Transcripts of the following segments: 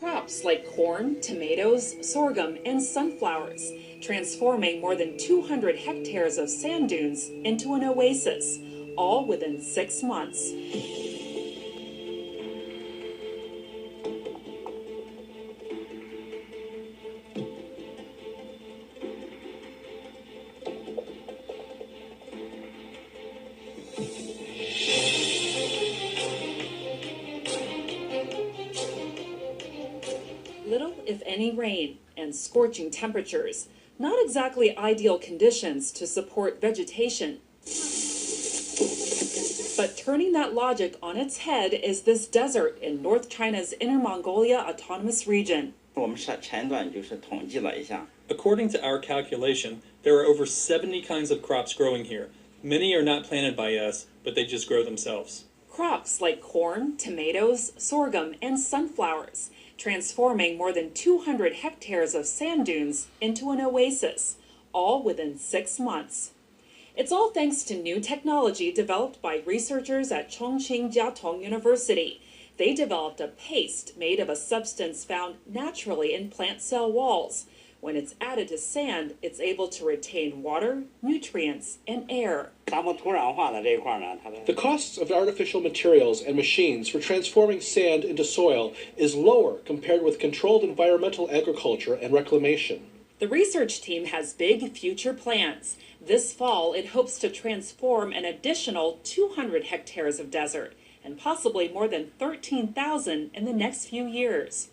Crops like corn, tomatoes, sorghum, and sunflowers, transforming more than 200 hectares of sand dunes into an oasis, all within 6 months. Little, if any, rain and scorching temperatures, not exactly ideal conditions to support vegetation. But turning that logic on its head is this desert in North China's Inner Mongolia Autonomous Region. According to our calculation, there are over 70 kinds of crops growing here. Many are not planted by us, but they just grow themselves. Crops like corn, tomatoes, sorghum, and sunflowers, transforming more than 200 hectares of sand dunes into an oasis, all within 6 months. It's all thanks to new technology developed by researchers at Chongqing Jiaotong University. They developed a paste made of a substance found naturally in plant cell walls. When it's added to sand, it's able to retain water, nutrients, and air. The costs of artificial materials and machines for transforming sand into soil is lower compared with controlled environmental agriculture and reclamation. The research team has big future plans. This fall, it hopes to transform an additional 200 hectares of desert, and possibly more than 13,000 in the next few years.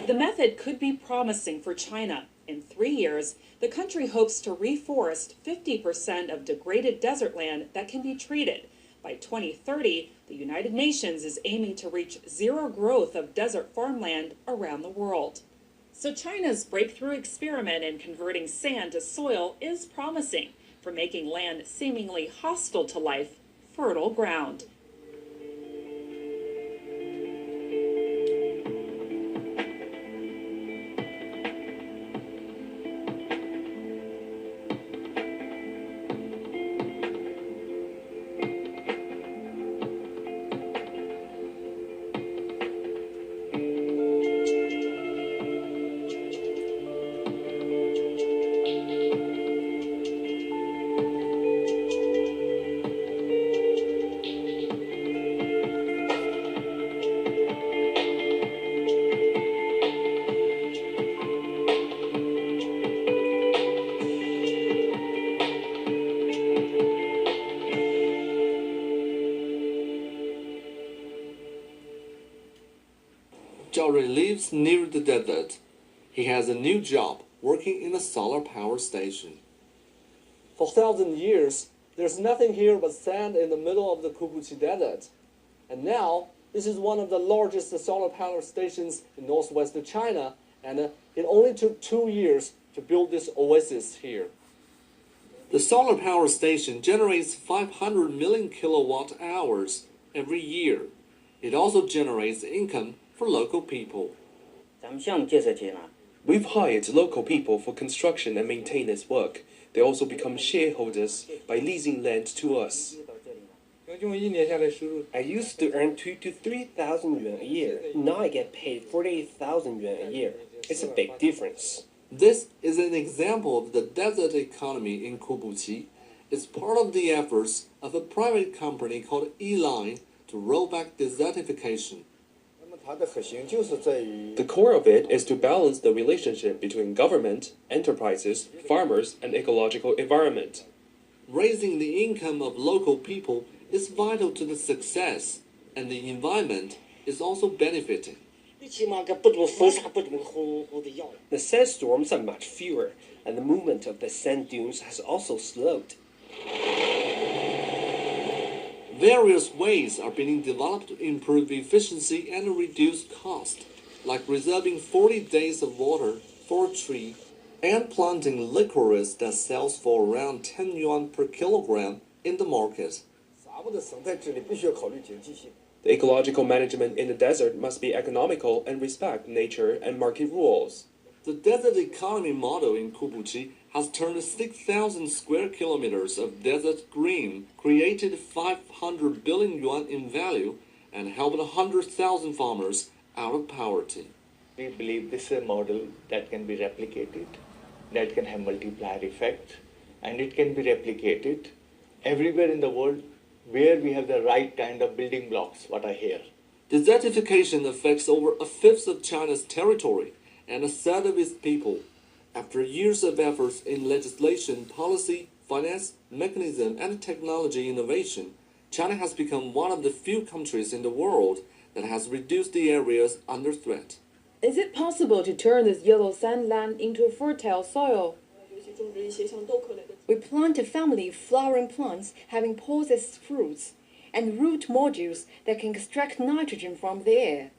The method could be promising for China. In 3 years, the country hopes to reforest 50% of degraded desert land that can be treated. By 2030, the United Nations is aiming to reach zero growth of desert farmland around the world. So China's breakthrough experiment in converting sand to soil is promising for making land seemingly hostile to life fertile ground. Jory lives near the desert. He has a new job working in a solar power station. For 1,000 years, there's nothing here but sand in the middle of the Kubuchi Desert. And now, this is one of the largest solar power stations in northwest China, and it only took 2 years to build this oasis here. The solar power station generates 500 million kilowatt hours every year. It also generates income for local people. We've hired local people for construction and maintenance work. They also become shareholders by leasing land to us. I used to earn 2,000 to 3,000 yuan a year. Now I get paid 48,000 yuan a year. It's a big difference. This is an example of the desert economy in Kubuchi. It's part of the efforts of a private company called E-Line to roll back desertification. The core of it is to balance the relationship between government, enterprises, farmers, and ecological environment. Raising the income of local people is vital to the success, and the environment is also benefiting. The sandstorms are much fewer, and the movement of the sand dunes has also slowed. Various ways are being developed to improve efficiency and reduce cost, like reserving 40 days of water for a tree and planting licorice that sells for around 10 yuan per kilogram in the market. The ecological management in the desert must be economical and respect nature and market rules. The desert economy model in Kubuchi has turned 6,000 square kilometers of desert green, created 500 billion yuan in value, and helped 100,000 farmers out of poverty. We believe this is a model that can be replicated, that can have multiplier effect, and it can be replicated everywhere in the world where we have the right kind of building blocks, what I hear. Desertification affects over a fifth of China's territory and a third of its people. After years of efforts in legislation, policy, finance, mechanism, and technology innovation, China has become one of the few countries in the world that has reduced the areas under threat. Is it possible to turn this yellow sand land into a fertile soil? We plant a family of flowering plants having pods as fruits, and root modules that can extract nitrogen from the air.